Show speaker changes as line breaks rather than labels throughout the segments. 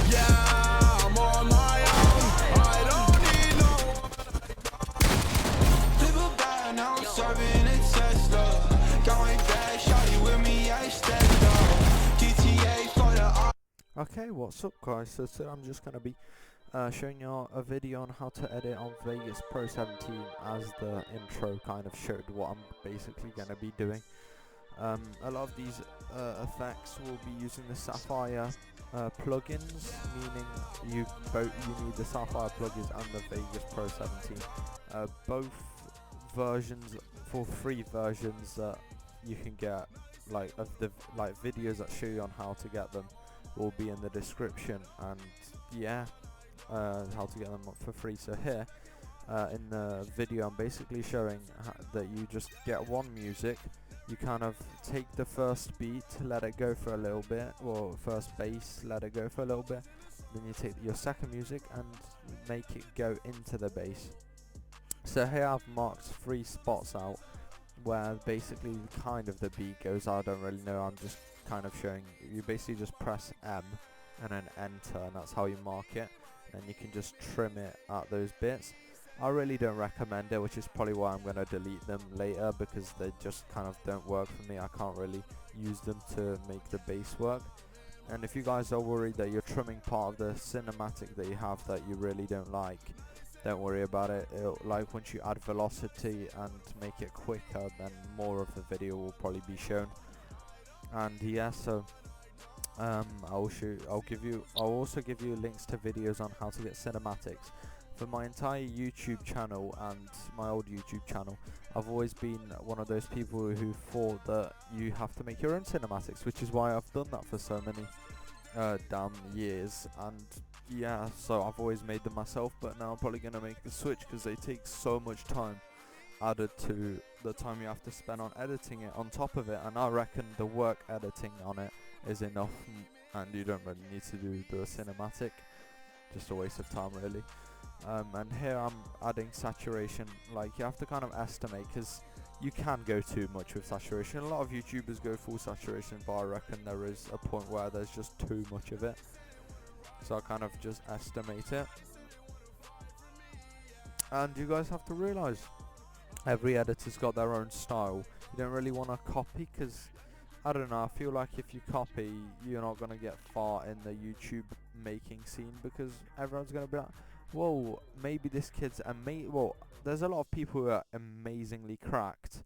Yeah, I'm on my own. I don't need no one. People bad, now I'm serving a Tesla. Going back, shawty with me, I stepped up. GTA for the
Okay, what's up guys? So today I'm just going to be showing you a video on how to edit on Vegas Pro 17, as the intro kind of showed what I'm basically going to be doing. A lot of these effects will be using the Sapphire plugins, meaning you need the Sapphire plugins and the Vegas Pro 17. Both versions, for free versions that you can get, like of the videos that show you on how to get them, will be in the description, and yeah, how to get them for free. So here in the video I'm basically showing that you just get one music, you kind of take the first beat, let it go for a little bit, or first bass, let it go for a little bit, then you take your second music and make it go into the bass. So here I've marked 3 spots out where basically kind of the beat goes. I don't really know, I'm just kind of showing. You basically just press M and then enter, and that's how you mark it, and you can just trim it at those bits. I really don't recommend it, which is probably why I'm going to delete them later, because they just kind of don't work for me. I can't really use them to make the bass work. And if you guys are worried that you're trimming part of the cinematic that you have that you really don't like, don't worry about it. Like once you add velocity and make it quicker, then more of the video will probably be shown. And yeah, so I'll also give you links to videos on how to get cinematics. For my entire YouTube channel and my old YouTube channel, I've always been one of those people who thought that you have to make your own cinematics, which is why I've done that for so many damn years. And yeah, so I've always made them myself, but now I'm probably going to make the switch because they take so much time added to the time you have to spend on editing it on top of it, and I reckon the work editing on it is enough, and you don't really need to do the cinematic. Just a waste of time really. And here I'm adding saturation. Like, you have to kind of estimate, because you can go too much with saturation. A lot of YouTubers go full saturation, but I reckon there is a point where there's just too much of it, so I kind of just estimate it. And you guys have to realize every editor's got their own style. You don't really want to copy, because I don't know, I feel like if you copy, you're not going to get far in the YouTube making scene, because everyone's going to be like, whoa, maybe this kid's well, there's a lot of people who are amazingly cracked,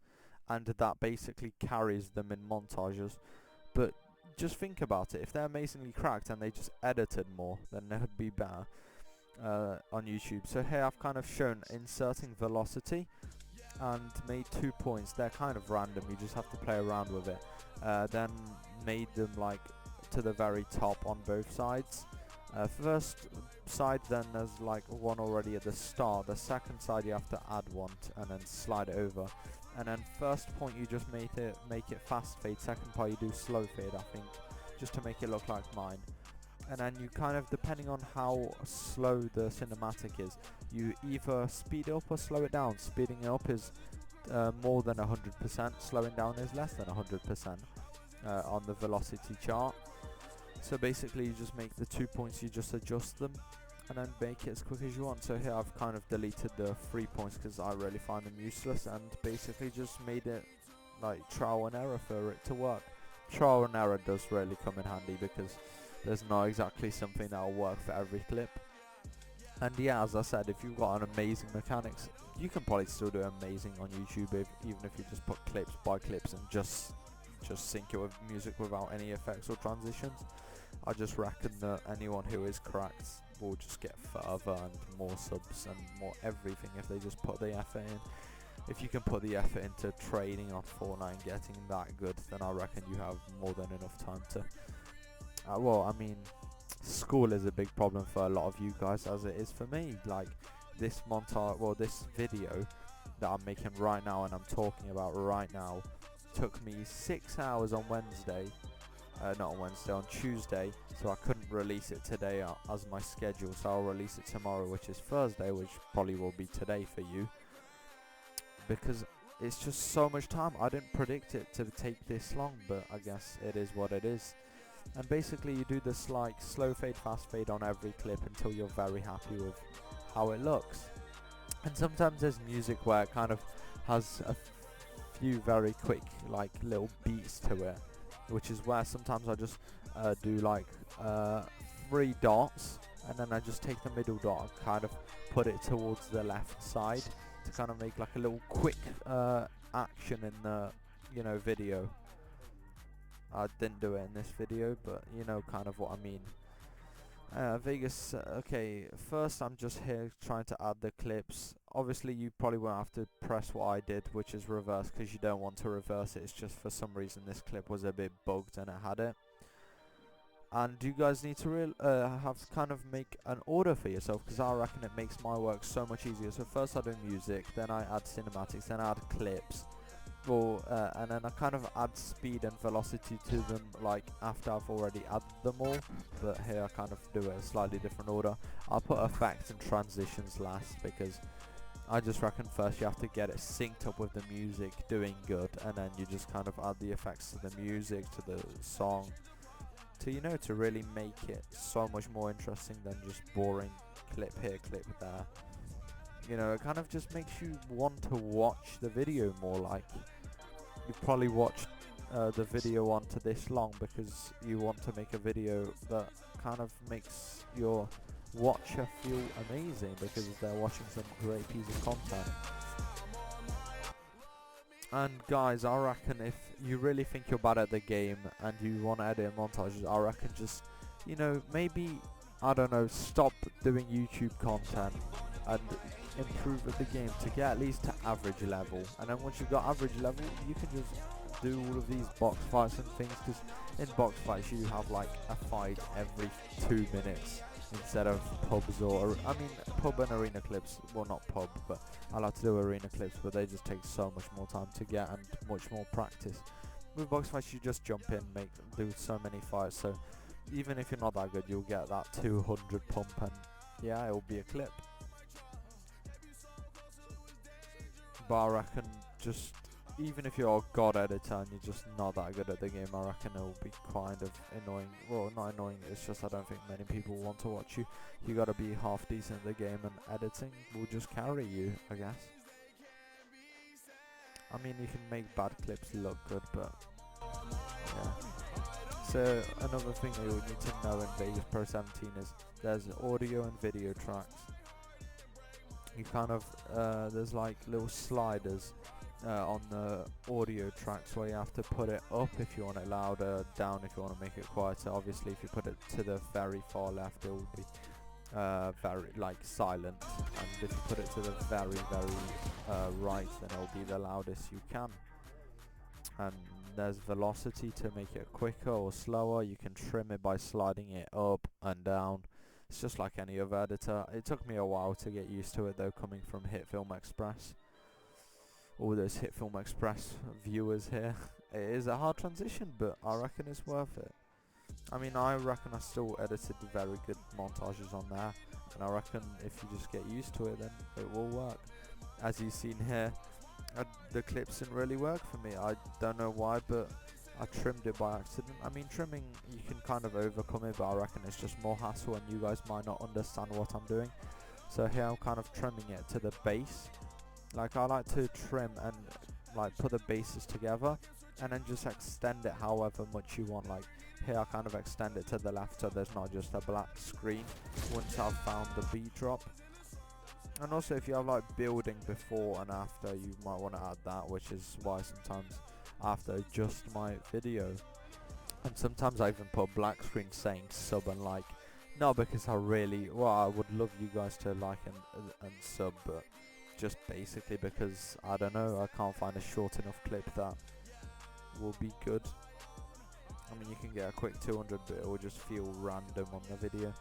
and that basically carries them in montages. But just think about it, if they're amazingly cracked and they just edited more, then they would be better on YouTube. So here I've kind of shown inserting velocity and made 2 points. They're kind of random, you just have to play around with it. Then made them like to the very top on both sides. First side, then there's like one already at the start. The second side you have to add one and then slide it over. And then first point you just make it fast fade. Second part you do slow fade, I think, just to make it look like mine. And then you kind of, depending on how slow the cinematic is, you either speed it up or slow it down. Speeding it up is more than 100%, slowing down is less than 100% on the velocity chart. So basically you just make the 2 points, you just adjust them and then make it as quick as you want. So here I've kind of deleted the 3 points because I really find them useless, and basically just made it like trial and error for it to work. Trial and error does really come in handy, because there's not exactly something that'll work for every clip. And yeah, as I said, if you've got an amazing mechanics, you can probably still do amazing on YouTube, even if you just put clips by clips and just sync it with music without any effects or transitions. I just reckon that anyone who is cracked will just get further and more subs and more everything if they just put the effort in. If you can put the effort into training on Fortnite and getting that good, then I reckon you have more than enough time to well, I mean, school is a big problem for a lot of you guys, as it is for me. Like, this montage, well, this video that I'm making right now and I'm talking about right now took me 6 hours on Wednesday, not on Wednesday, on Tuesday, so I couldn't release it today as my schedule, so I'll release it tomorrow, which is Thursday, which probably will be today for you, because it's just so much time. I didn't predict it to take this long, but I guess it is what it is. And basically you do this like slow fade, fast fade on every clip until you're very happy with how it looks. And sometimes there's music where it kind of has a few very quick like little beats to it, which is where sometimes I just do like 3 dots, and then I just take the middle dot and kind of put it towards the left side to kind of make like a little quick action in the video. I didn't do it in this video, but you know kind of what I mean. Vegas, okay, first I'm just here trying to add the clips. Obviously you probably won't have to press what I did, which is reverse, because you don't want to reverse it. It's just for some reason this clip was a bit bugged and it had it. And you guys need to have to kind of make an order for yourself, because I reckon it makes my work so much easier. So first I do music, then I add cinematics, then I add clips, and then I kind of add speed and velocity to them like after I've already added them all. But here I kind of do it in a slightly different order. I'll put effects and transitions last, because I just reckon first you have to get it synced up with the music doing good, and then you just kind of add the effects to the music, to the song, to really make it so much more interesting than just boring clip here, clip there. It kind of just makes you want to watch the video more. Like, you've probably watched the video onto this long because you want to make a video that kind of makes your watcher feel amazing because they're watching some great piece of content. And guys, I reckon if you really think you're bad at the game and you want to edit montages, I reckon just, maybe, I don't know, stop doing YouTube content and improve at the game to get at least to average level. And then once you've got average level, you can just do all of these box fights and things, because in box fights you have like a fight every 2 minutes instead of pubs or, pub and arena clips. Well, not pub, but I like to do arena clips, but they just take so much more time to get and much more practice. With box fights you just jump in, do so many fights, so even if you're not that good, you'll get that 200 pump, and yeah, it will be a clip. But I reckon just, even if you're a god editor and you're just not that good at the game, I reckon it will be kind of annoying. Well, not annoying, it's just I don't think many people want to watch you. You gotta be half decent at the game, and editing will just carry you, I guess. You can make bad clips look good, but yeah. So another thing you would need to know in Vegas Pro 17 is there's audio and video tracks. You kind of, there's like little sliders on the audio tracks where you have to put it up if you want it louder, down if you want to make it quieter. Obviously if you put it to the very far left, it will be very like silent, and if you put it to the very right, then it will be the loudest you can. And there's velocity to make it quicker or slower. You can trim it by sliding it up and down. It's just like any other editor. It took me a while to get used to it though, coming from Hit Film Express. All those Hit Film Express viewers here. It is a hard transition, but I reckon it's worth it. I reckon I still edited very good montages on there, and I reckon if you just get used to it, then it will work. As you've seen here, the clips didn't really work for me. I don't know why, but I trimmed it by accident. Trimming, you can kind of overcome it, but I reckon it's just more hassle, and you guys might not understand what I'm doing. So here I'm kind of trimming it to the base. Like, I like to trim and like put the bases together and then just extend it however much you want. Like here I kind of extend it to the left so there's not just a black screen once I've found the beat drop. And also if you have like building before and after, you might want to add that, which is why sometimes I have to adjust my video. And sometimes I even put black screen saying sub and like, not because I would love you guys to like and sub, but just basically because, I don't know, I can't find a short enough clip that will be good. You can get a quick 200, but it will just feel random on the video.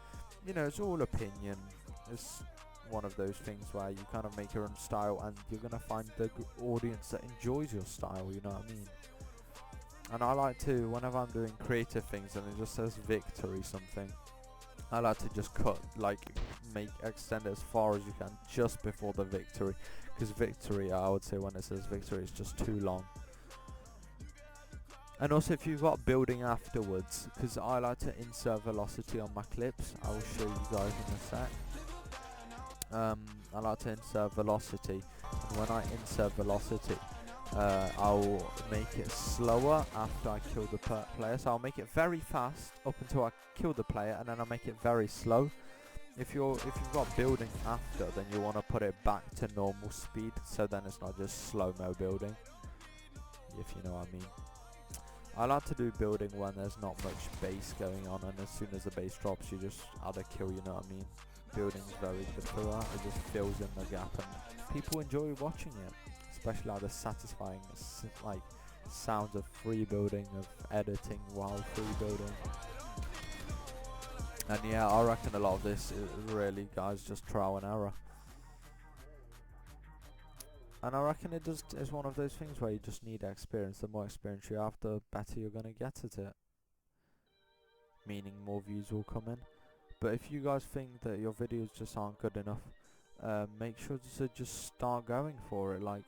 It's all opinion. It's one of those things where you kind of make your own style, and you're going to find the audience that enjoys your style, you know what I mean? And I like to, whenever I'm doing creative things and it just says victory something, I like to just cut, like, extend it as far as you can just before the victory, because victory, I would say when it says victory, is just too long. And also if you've got building afterwards, because I like to insert velocity on my clips, I will show you guys in a sec. I like to insert velocity, and when I insert velocity, I'll make it slower after I kill the player. So I'll make it very fast up until I kill the player, and then I'll make it very slow. If you've got building after, then you want to put it back to normal speed, so then it's not just slow-mo building, if you know what I mean. I like to do building when there's not much base going on, and as soon as the base drops, you just add a kill, you know what I mean. Building's very good for that. It just fills in the gap, and people enjoy watching it, especially like the satisfying like sounds of free building, of editing while free building. And yeah, I reckon a lot of this is really, guys, just trial and error. And I reckon it just is one of those things where you just need experience. The more experience you have, the better you're gonna get at it. Meaning more views will come in. But if you guys think that your videos just aren't good enough, make sure to just start going for it. Like,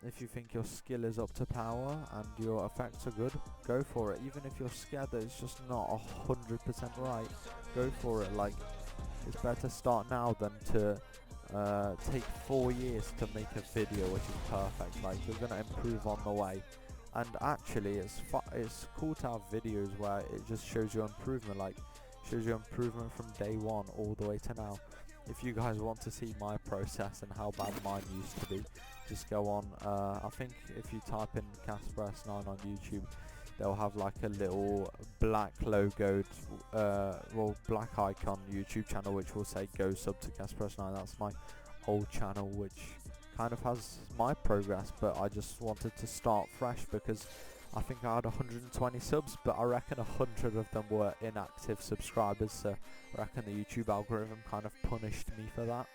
if you think your skill is up to power and your effects are good, go for it. Even if you're scared that it's just not 100% right, go for it. Like, it's better start now than to take 4 years to make a video which is perfect. Like, you're gonna improve on the way. And actually, it's cool to have videos where it just shows you improvement. Like, shows you improvement from day one all the way to now. If you guys want to see my process and how bad mine used to be, just go on, I think if you type in Casper S9 on YouTube, they'll have like a little black logoed, black icon YouTube channel which will say go sub to Casper S9. That's my old channel, which kind of has my progress, but I just wanted to start fresh because I think I had 120 subs, but I reckon 100 of them were inactive subscribers, so I reckon the YouTube algorithm kind of punished me for that.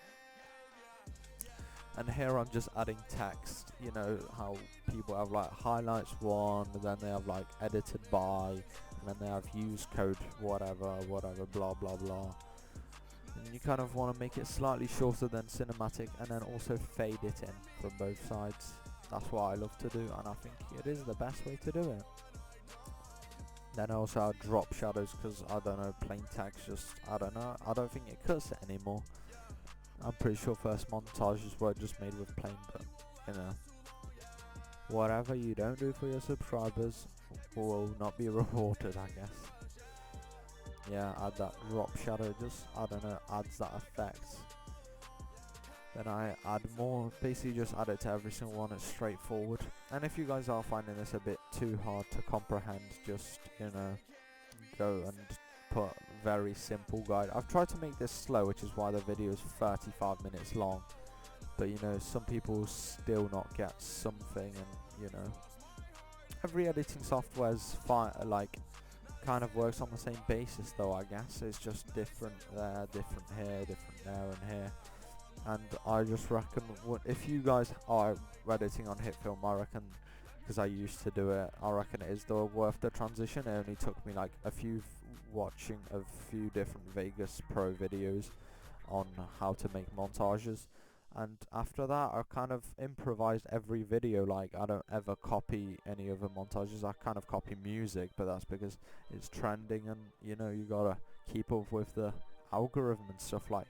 And here I'm just adding text, you know how people have like highlights one, and then they have like edited by, and then they have use code whatever, blah blah blah. And you kind of want to make it slightly shorter than cinematic, and then also fade it in from both sides. That's what I love to do, and I think it is the best way to do it. Then also I drop shadows because I don't know, plain text just, I don't know, I don't think it cuts it anymore. I'm pretty sure first montages were just made with plain, but you know, whatever you don't do for your subscribers will not be rewarded, I guess. Yeah, add that drop shadow, just, I don't know, adds that effect. Then I add more, basically just add it to every single one. It's straightforward. And if you guys are finding this a bit too hard to comprehend, just, you know, go and put very simple guide. I've tried to make this slow, which is why the video is 35 minutes long. But you know, some people still not get something, and you know, every editing software's like kind of works on the same basis though, I guess. It's just different there, different here, different there and here. And I just reckon, if you guys are editing on HitFilm, I reckon, because I used to do it, I reckon it is worth the transition. It only took me like watching a few different Vegas Pro videos on how to make montages, and after that I kind of improvised every video. Like, I don't ever copy any other montages. I kind of copy music, but that's because it's trending, and you know, you gotta keep up with the algorithm and stuff. Like,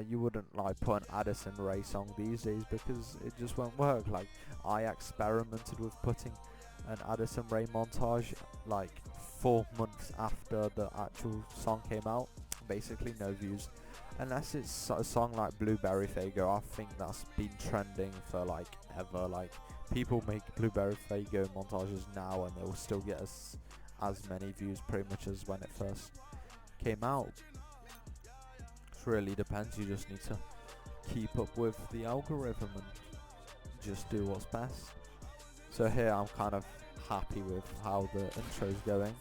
you wouldn't like put an Addison Rae song these days because it just won't work. Like, I experimented with putting an Addison Rae montage like 4 months after the actual song came out. Basically no views, unless it's a song like Blueberry Faygo. I think that's been trending for like ever. Like, people make Blueberry Faygo montages now and they will still get as many views pretty much as when it first came out. It really depends. You just need to keep up with the algorithm and just do what's best. So here I'm kind of happy with how the intro's going,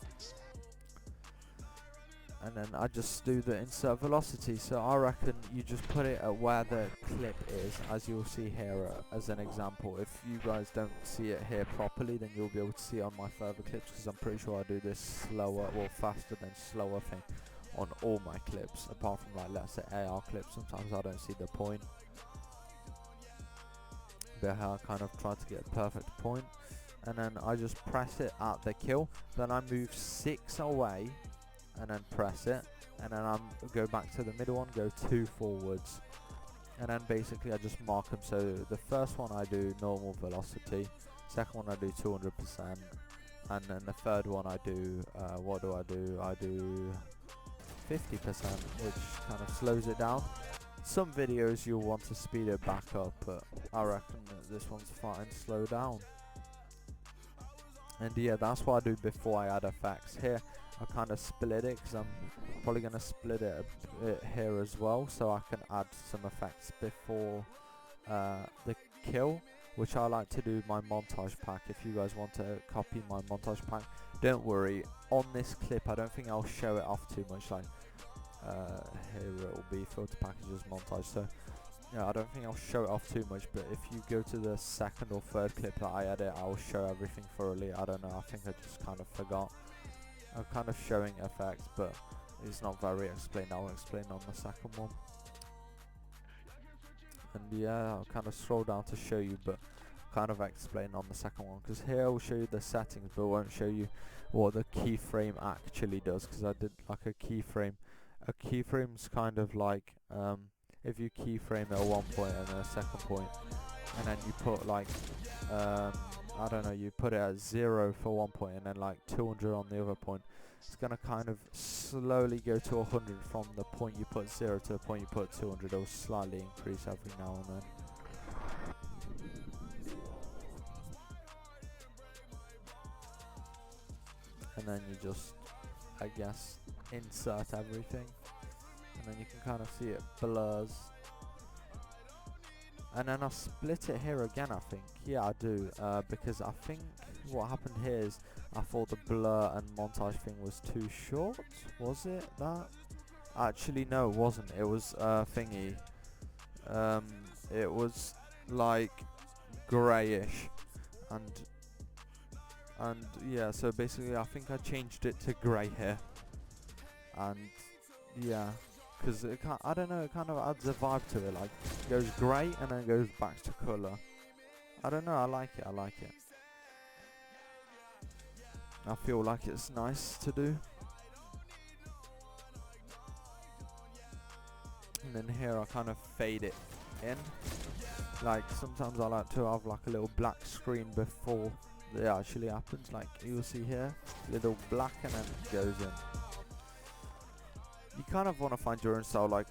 and then I just do the insert velocity. So I reckon you just put it at where the clip is, as you'll see here as an example. If you guys don't see it here properly, then you'll be able to see it on my further clips, because I'm pretty sure I do this slower, well, faster than slower thing on all my clips, apart from like, let's say AR clips. Sometimes I don't see the point, but I kind of try to get a perfect point, and then I just press it at the kill, then I move 6 away and then press it, and then I go back to the middle one, go 2 forwards, and then basically I just mark them. So the first one I do normal velocity, second one I do 200%, and then the third one I do, what do? I do 50%, which kind of slows it down. Some videos you'll want to speed it back up, but I reckon that this one's fine, slow down. And yeah, that's what I do before I add effects. Here I kind of split it, because I'm probably going to split it a bit here as well, so I can add some effects before the kill, which I like to do my montage pack. If you guys want to copy my montage pack, don't worry, on this clip I don't think I'll show it off too much, like here it will be filter packages montage, so yeah, I don't think I'll show it off too much, but if you go to the second or third clip that I edit, I'll show everything thoroughly. I don't know, I think I just kind of forgot. I'm kind of showing effects, but it's not very explained. I'll explain on the second one. And yeah, I'll kind of scroll down to show you, but kind of explain on the second one, because here I'll show you the settings but won't show you what the keyframe actually does, because I did like a keyframe. A keyframe's kind of like if you keyframe at one point and then a second point, and then you put like I don't know, you put it at 0 for one point and then like 200 on the other point, it's gonna kind of slowly go to 100 from the point you put 0 to the point you put 200. It'll slightly increase every now and then. And then you just, I guess, insert everything, and then you can kind of see it blurs. And then I split it here again, I think. Yeah, I do, because I think what happened here is I thought the blur and montage thing was too short. Was it that? Actually, no, it wasn't. It was thingy. It was like grayish, and yeah. So basically, I think I changed it to grey here, and yeah. Because I don't know, it kind of adds a vibe to it, like it goes grey and then goes back to colour. I don't know, I like it. I feel like it's nice to do. And then here I kind of fade it in. Like sometimes I like to have like a little black screen before it actually happens, like you'll see here, little black, and then it goes in. You kind of want to find your own style. Like,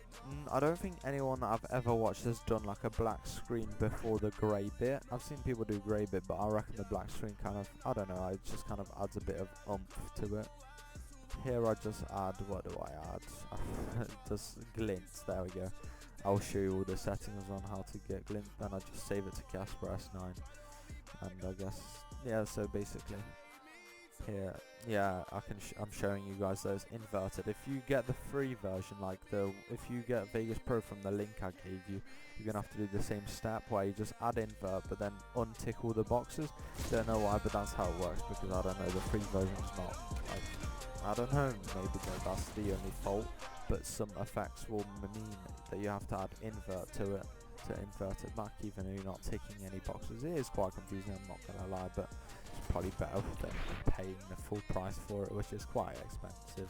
I don't think anyone that I've ever watched has done like a black screen before the grey bit. I've seen people do grey bit, but I reckon the black screen kind of, I don't know, it just kind of adds a bit of oomph to it. Here I just add, what do I add? Just glint, there we go. I'll show you all the settings on how to get glint, then I just save it to Casper S9. And I guess, yeah, so basically, here, yeah, I'm showing you guys those inverted. If you get the free version, like if you get Vegas Pro from the link I gave you, you're gonna have to do the same step where you just add invert but then untick all the boxes. Don't know why, but that's how it works, because I don't know, the free version's not, like, I don't know, maybe that's the only fault, but some effects will mean that you have to add invert to it to invert it back, even though you're not ticking any boxes. It is quite confusing, I'm not gonna lie, but it's probably better than paying the full price for it, which is quite expensive.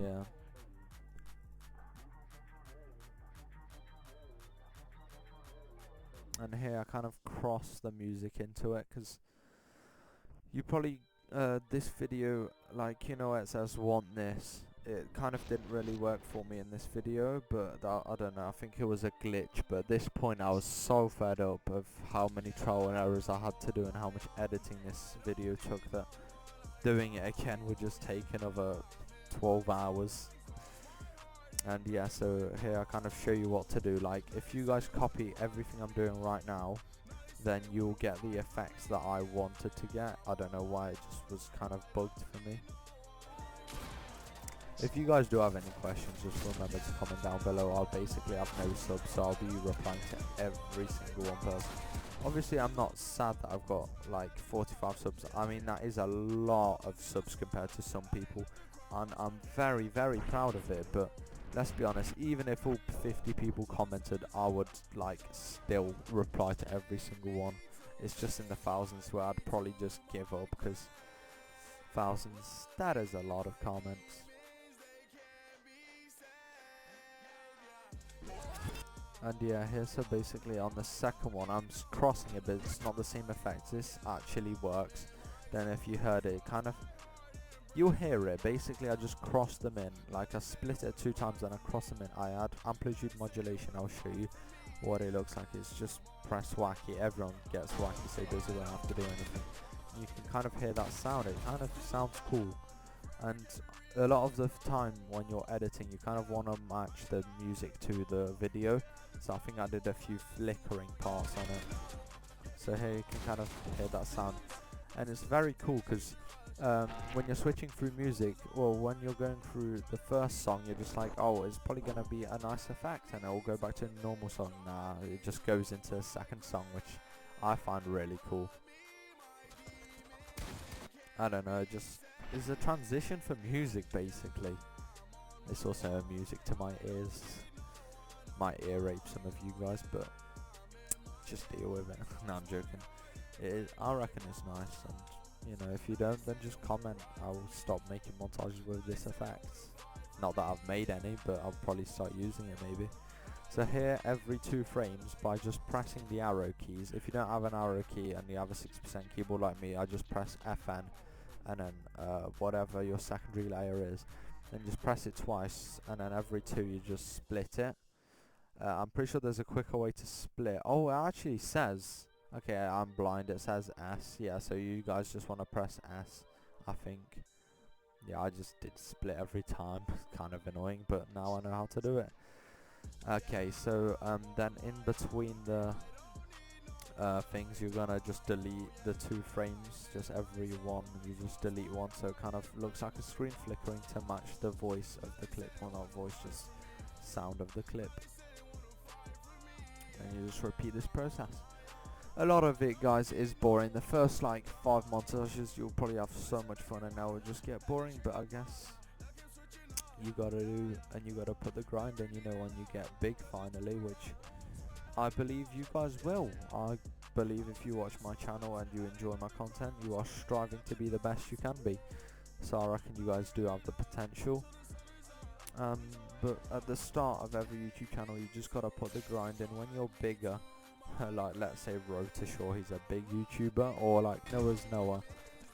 Yeah. And here I kind of cross the music into it, because you probably, this video, like, you know, it says want this. It kind of didn't really work for me in this video, but I don't know, I think it was a glitch. But at this point I was so fed up of how many trial and errors I had to do and how much editing this video took, that doing it again would just take another 12 hours. And yeah, so here I kind of show you what to do. Like, if you guys copy everything I'm doing right now, then you'll get the effects that I wanted to get. I don't know why, it just was kind of bugged for me. If you guys do have any questions, just remember to comment down below. I'll basically have no subs, so I'll be replying to every single one person. Obviously I'm not sad that I've got like 45 subs. I mean, that is a lot of subs compared to some people, and I'm very proud of it. But let's be honest, even if all 50 people commented, I would like still reply to every single one. It's just in the thousands where I'd probably just give up, because thousands, that is a lot of comments. And yeah, here, so basically on the second one, I'm crossing it, but it's not the same effect. This actually works. Then if you heard it, kind of, you'll hear it. Basically, I just cross them in. Like, I split it 2 times and I cross them in. I add amplitude modulation. I'll show you what it looks like. It's just press wacky. Everyone gets wacky, so basically I don't have to do anything. You can kind of hear that sound. It kind of sounds cool. And a lot of the time when you're editing, you kind of want to match the music to the video. So I think I did a few flickering parts on it. So here you can kind of hear that sound. And it's very cool because when you're switching through music, or when you're going through the first song, you're just like, oh, it's probably going to be a nice effect, and it'll go back to a normal song. Nah, it just goes into a second song, which I find really cool. I don't know, just is a transition for music basically. It's also music to my ears. Might ear rape some of you guys, but just deal with it. No, I'm joking. It is, I reckon it's nice, and you know, if you don't, then just comment. I will stop making montages with this effect. Not that I've made any, but I'll probably start using it maybe. So here, every 2 frames, by just pressing the arrow keys. If you don't have an arrow key and you have a 60% keyboard like me, I just press FN and then whatever your secondary layer is. Then just press it twice, and then every 2 you just split it. I'm pretty sure there's a quicker way to split. Oh, it actually says, okay, I'm blind, it says S. Yeah, so you guys just want to press S, I think. Yeah, I just did split every time. Kind of annoying, but now I know how to do it. Okay, so then in between the things, you're gonna just delete the 2 frames. Just every one, you just delete one, so it kind of looks like a screen flickering to match the voice of the clip. Well, not voice, just sound of the clip. And you just repeat this process. A lot of it, guys, is boring. The first like 5 montages, you'll probably have so much fun, and now it'll just get boring. But I guess you gotta do, and you gotta put the grind in, you know, when you get big finally, which I believe you guys will. I believe if you watch my channel and you enjoy my content, you are striving to be the best you can be. So I reckon you guys do have the potential. But at the start of every YouTube channel, you just gotta put the grind in. When you're bigger, like let's say Road to Shore, he's a big YouTuber, or like Noah's Noah,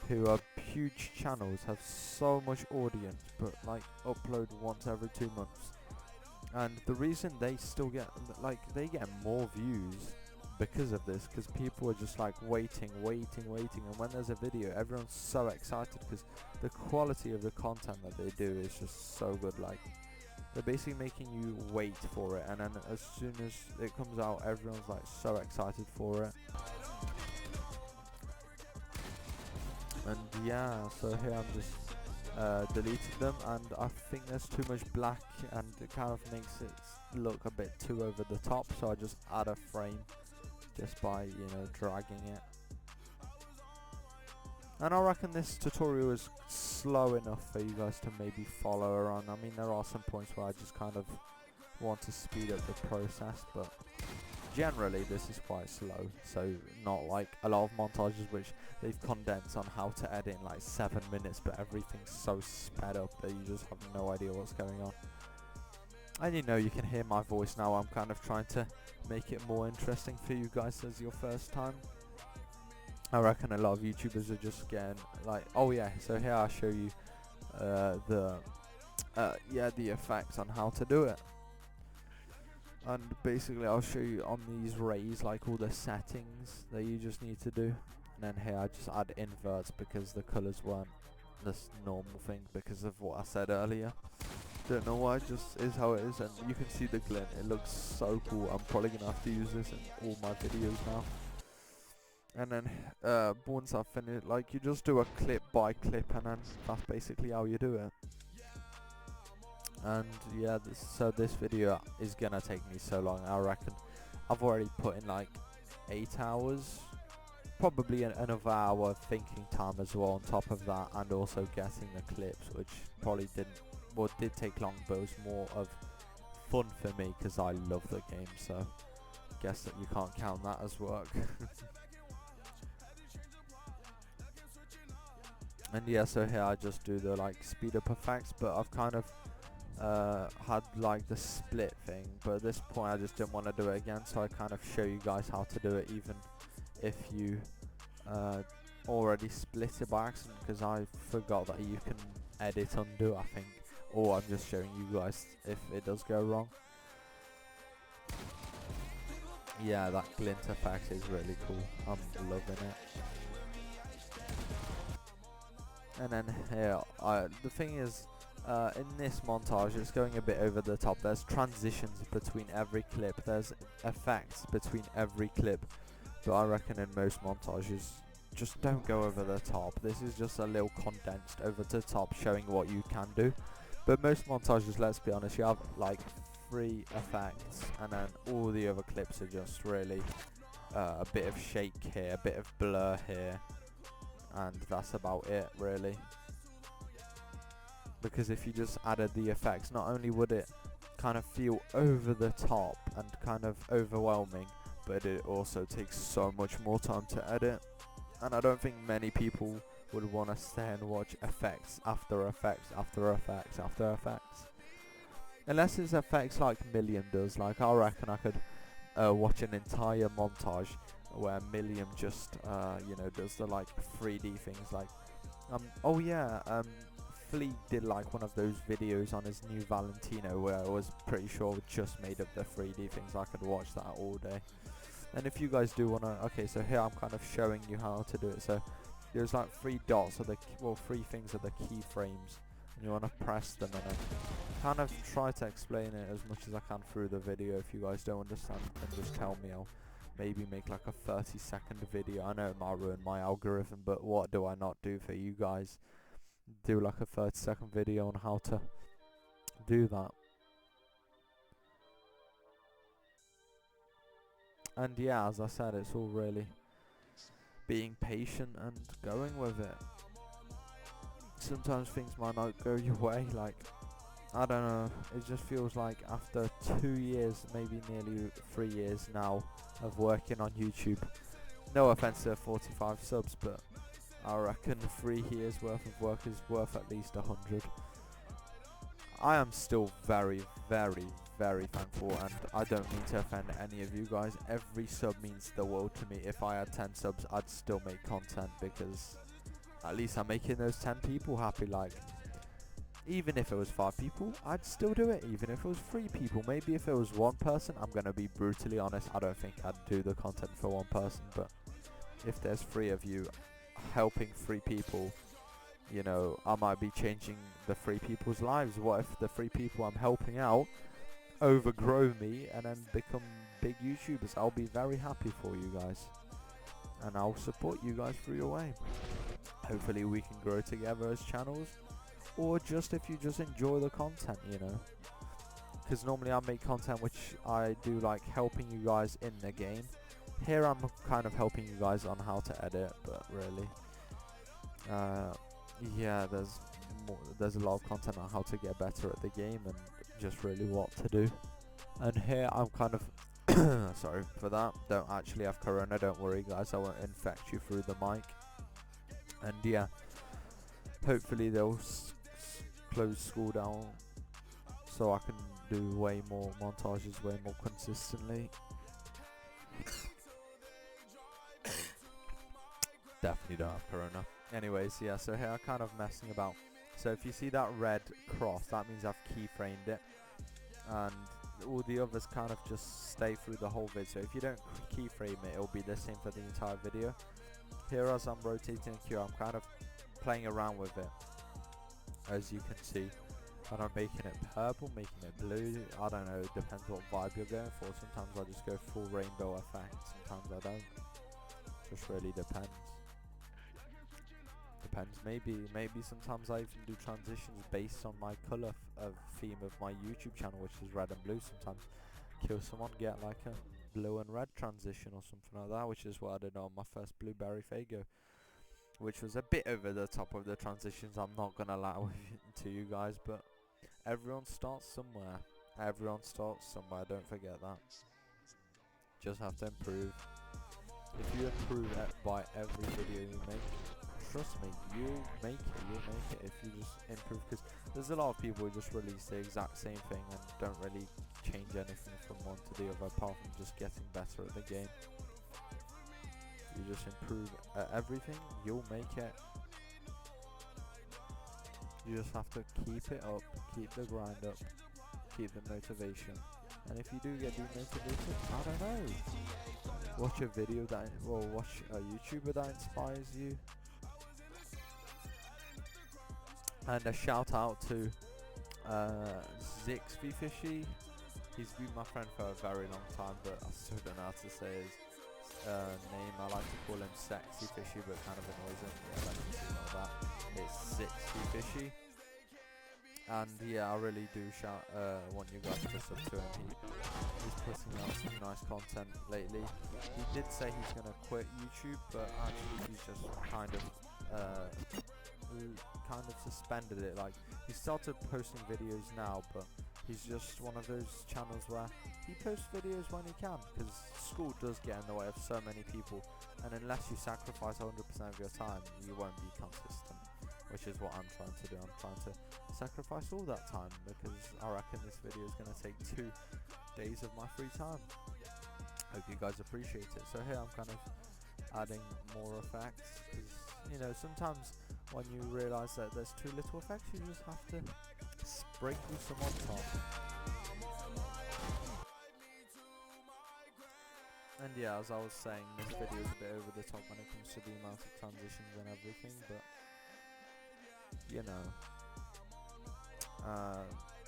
who are huge channels, have so much audience, but like upload once every 2 months. And the reason they still get, like, they get more views because of this, because people are just like waiting, and when there's a video, everyone's so excited because the quality of the content that they do is just so good. Like, they're basically making you wait for it, and then as soon as it comes out, everyone's like so excited for it. And yeah, so here I'm just deleted them, and I think there's too much black, and it kind of makes it look a bit too over the top, so I just add a frame just by, you know, dragging it. And I reckon this tutorial is slow enough for you guys to maybe follow around. I mean, there are some points where I just kind of want to speed up the process, but generally this is quite slow, so not like a lot of montages which they've condensed on how to edit in like 7 minutes, but everything's so sped up that you just have no idea what's going on. And you know, you can hear my voice now. I'm kind of trying to make it more interesting for you guys as your first time. I reckon a lot of YouTubers are just getting like, oh yeah, so here I'll show you the effects on how to do it. And basically I'll show you on these rays like all the settings that you just need to do. And then here I just add inverts because the colours weren't this normal thing because of what I said earlier. Don't know why, just is how it is. And you can see the glint, it looks so cool. I'm probably gonna have to use this in all my videos now. And then once I've finished, like, you just do a clip by clip, and then that's basically how you do it. And yeah, so this video is gonna take me so long. I reckon I've already put in like 8 hours. Probably another hour thinking time as well on top of that, and also getting the clips, which probably did take long, but it was more of fun for me because I love the game, so guess that you can't count that as work. And yeah, so here I just do the like speed up effects, but I've kind of had like the split thing, but at this point I just didn't want to do it again, so I kind of show you guys how to do it even if you already split it by accident, because I forgot that you can edit undo, I think, or I'm just showing you guys if it does go wrong. Yeah, that glint effect is really cool, I'm loving it. And then here, the thing is, in this montage it's going a bit over the top. There's transitions between every clip, there's effects between every clip, but I reckon in most montages just don't go over the top. This is just a little condensed over the top showing what you can do. But most montages, let's be honest, you have like 3 effects and then all the other clips are just really a bit of shake here, a bit of blur here, and that's about it really. Because if you just added the effects, not only would it kind of feel over the top and kind of overwhelming, but it also takes so much more time to edit, and I don't think many people would want to stay and watch effects after effects after effects after effects, unless it's effects like Milliam does. Like I reckon I could watch an entire montage where Milliam just you know, does the like 3D things, like oh yeah, Fleet did like one of those videos on his new Valentino where I was pretty sure just made of the 3D things. I could watch that all day. And if you guys do wanna, okay, so here I'm kind of showing you how to do it. So there's like 3 dots, or 3 things are the keyframes, and you wanna press them, and then kind of try to explain it as much as I can through the video. If you guys don't understand, then just tell me. I'll maybe make like a 30-second video. I know it might ruin my algorithm, but what do I not do for you guys? Do like a 30-second video on how to do that. And yeah, as I said, it's all really being patient and going with it. Sometimes things might not go your way, like, I don't know, it just feels like after 2 years, maybe nearly 3 years now of working on YouTube, no offense to 45 subs, but I reckon 3 years worth of work is worth at least 100. I am still very, very, very thankful, and I don't mean to offend any of you guys. Every sub means the world to me. If I had 10 subs, I'd still make content, because at least I'm making those 10 people happy. Like, even if it was 5 people, I'd still do it. Even if it was 3 people, maybe if it was 1 person, I'm gonna be brutally honest, I don't think I'd do the content for 1 person. But if there's 3 of you helping 3 people, you know, I might be changing the 3 people's lives. What if the 3 people I'm helping out overgrow me and then become big YouTubers? I'll be very happy for you guys, and I'll support you guys through your way. Hopefully we can grow together as channels, or just if you just enjoy the content, you know, because normally I make content which I do like helping you guys in the game. Here I'm kind of helping you guys on how to edit, but really yeah, there's a lot of content on how to get better at the game and just really what to do. And here I'm kind of sorry for that, don't actually have corona, don't worry guys, I won't infect you through the mic. And yeah, hopefully they'll close school down so I can do way more montages way more consistently. Definitely don't have corona. Anyways, yeah, so here I'm kind of messing about. So if you see that red cross, that means I've keyframed it, and all the others kind of just stay through the whole video. So if you don't keyframe it, it'll be the same for the entire video. Here as I'm rotating the cue, I'm kind of playing around with it, as you can see. And I'm making it purple, making it blue, I don't know, it depends what vibe you're going for. Sometimes I just go full rainbow effect, sometimes I don't. Just really depends. Maybe sometimes I even do transitions based on my colour theme of my YouTube channel, which is red and blue. Sometimes kill someone, get like a blue and red transition or something like that, which is what I did on my first Blueberry Fago, which was a bit over the top of the transitions, I'm not gonna lie to you guys, but everyone starts somewhere. Everyone starts somewhere, don't forget that. Just have to improve. If you improve by every video you make, trust me, you'll make it if you just improve, because there's a lot of people who just release the exact same thing and don't really change anything from one to the other apart from just getting better at the game. You just improve at everything, you'll make it. You just have to keep it up, keep the grind up, keep the motivation. And if you do get demotivated, I don't know, watch a video that, or watch a YouTuber that inspires you. And a shout out to Zixby Fishy. He's been my friend for a very long time, but I still don't know how to say his name. I like to call him Sexy Fishy, but kind of annoys him. Yeah, let me see all that. It's Zixby Fishy. And yeah, I really do want you guys to sub to him. He's putting out some nice content lately. He did say he's gonna quit YouTube, but actually he's just kind of suspended it. Like, he started posting videos now, but he's just one of those channels where he posts videos when he can, because school does get in the way of so many people, and unless you sacrifice 100% of your time, you won't be consistent, which is what I'm trying to do. I'm trying to sacrifice all that time, because I reckon this video is going to take 2 days of my free time. Hope you guys appreciate it. So here I'm kind of adding more effects, because, you know, sometimes when you realise that there's too little effects, you just have to sprinkle some on top. And yeah, as I was saying, this video is a bit over the top when it comes to the amount of transitions and everything, but you know,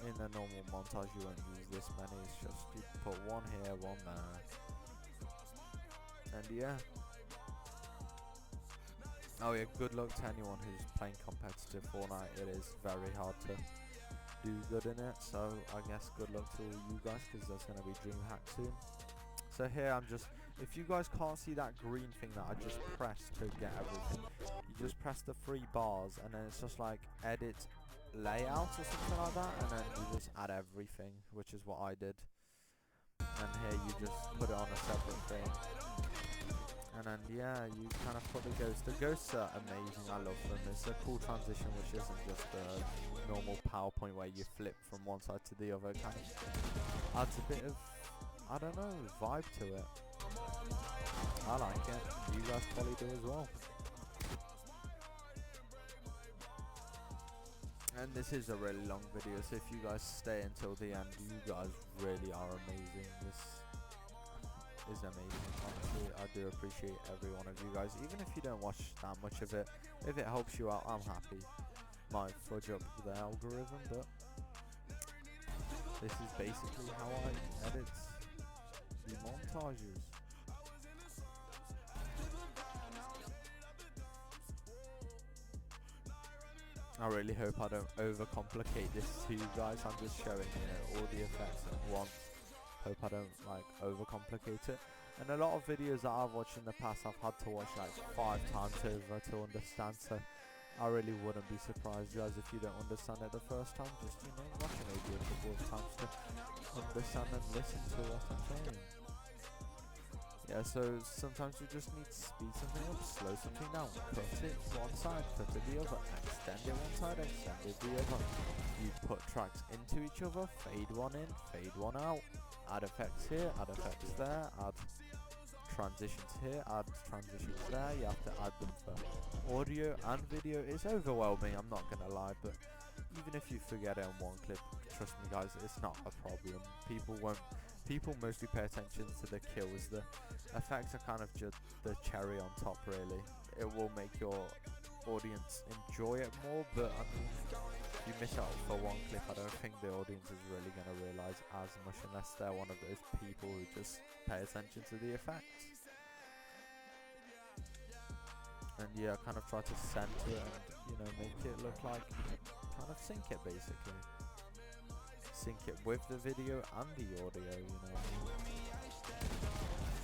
in a normal montage you won't use this many. It's just you put one here, one there, and yeah. Oh yeah, good luck to anyone who's playing competitive Fortnite. It is very hard to do good in it, so I guess good luck to all you guys, because there's going to be DreamHack soon. So here I'm just, if you guys can't see that green thing that I just pressed to get everything, you just press the 3 bars and then it's just like edit layout or something like that, and then you just add everything, which is what I did. And here you just put it on a separate thing. And then yeah, you kind of put the ghosts. The ghosts are amazing, I love them. It's a cool transition which isn't just a normal PowerPoint where you flip from one side to the other. It kind of adds a bit of, I don't know, vibe to it. I like it. You guys probably do as well. And this is a really long video, so if you guys stay until the end, you guys really are amazing. This is amazing, honestly. I do appreciate every one of you guys, even if you don't watch that much of it. If it helps you out, I'm happy. Might fudge up the algorithm, but this is basically how I edit the montages. I really hope I don't overcomplicate this to you guys. I'm just showing, you know, all the effects at once. Hope I don't like overcomplicate it. And a lot of videos that I've watched in the past, I've had to watch like 5 times over to understand, so I really wouldn't be surprised, guys, if you don't understand it the first time. Just, you know, watch it maybe a couple of times to understand and listen to what I'm saying. Yeah, so sometimes you just need to speed something up, slow something down, cut it one side, cut it the other, extend it one side, extend it the other. You put tracks into each other, fade one in, fade one out, add effects here, add effects there, add transitions here, add transitions there. You have to add them for audio and video. It's overwhelming, I'm not gonna lie, but even if you forget it in one clip, trust me guys, it's not a problem. People mostly pay attention to the kills. The effects are kind of just the cherry on top, really. It will make your audience enjoy it more, but I mean, if you miss out for one clip, I don't think the audience is really going to realise as much, unless they're one of those people who just pay attention to the effects. And yeah, kind of try to center it and, you know, make it look like, kind of sync it basically. Sync it with the video and the audio, you know.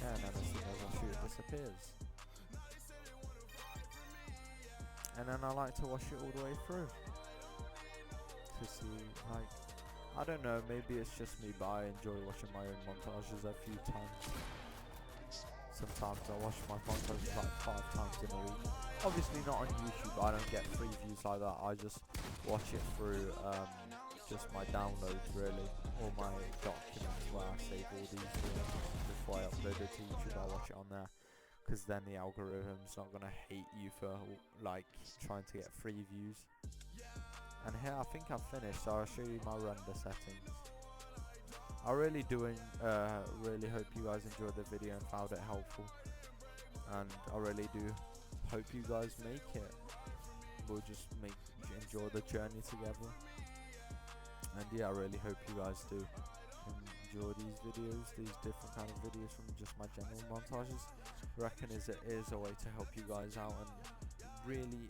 yeah, and then as soon as I shoot it disappears. And then I like to watch it all the way through to see, like, I don't know, maybe it's just me, but I enjoy watching my own montages a few times. Sometimes I watch my montages like 5 times in a week. Obviously not on YouTube, I don't get free views like that. I just watch it through just my downloads, really, or my documents where I save all these videos before I upload it to YouTube. I watch it on there, because then the algorithm's not gonna hate you for like trying to get free views. And here I think I've finished, so I'll show you my render settings. I really really hope you guys enjoyed the video and found it helpful, and I really do hope you guys make it. We'll just enjoy the journey together. And yeah, I really hope you guys do enjoy these videos, these different kind of videos from just my general montages. I reckon it is a way to help you guys out, and really,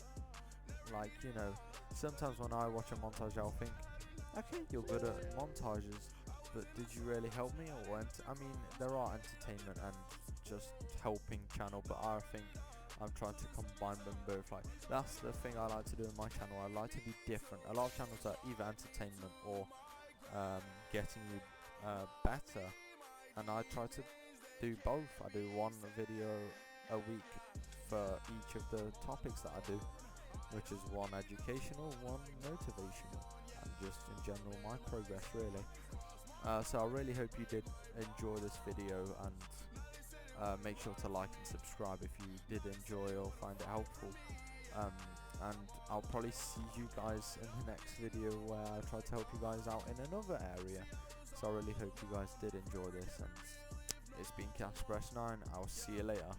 like, you know, sometimes when I watch a montage I'll think, okay, you're good at montages, but did you really help me? Or I mean, there are entertainment and just helping channel, but I think I'm trying to combine them both. Like, that's the thing I like to do in my channel. I like to be different. A lot of channels are either entertainment or getting you better, and I try to do both. I do one video a week for each of the topics that I do, which is one educational, one motivational, and just in general my progress, really. So I really hope you did enjoy this video, and make sure to like and subscribe if you did enjoy or find it helpful. And I'll probably see you guys in the next video where I try to help you guys out in another area. So I really hope you guys did enjoy this, and it's been Caspress9. I'll see you later.